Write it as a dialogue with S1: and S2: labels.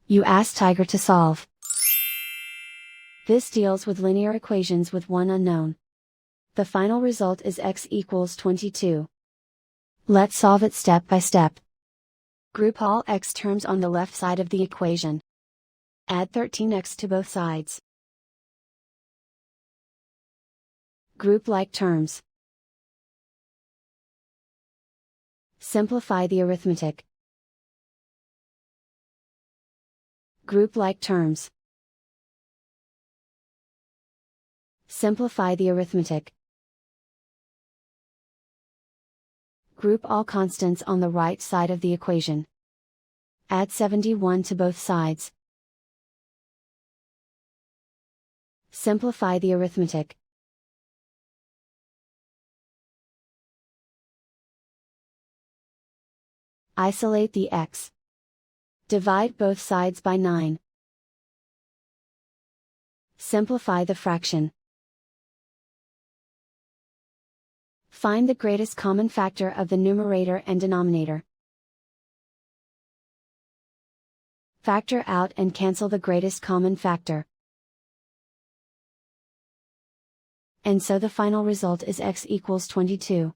S1: You ask Tiger to solve. This deals with linear equations with one unknown. The final result is x equals 22. Let's solve it step by step. Group all x terms on the left side of the equation. Add 13x to both sides. Group like terms. Simplify the arithmetic. Group like terms. Simplify the arithmetic. Group all constants on the right side of the equation. Add 71 to both sides. Simplify the arithmetic. Isolate the x. Divide both sides by 9. Simplify the fraction. Find the greatest common factor of the numerator and denominator. Factor out and cancel the greatest common factor. And so the final result is x equals 22.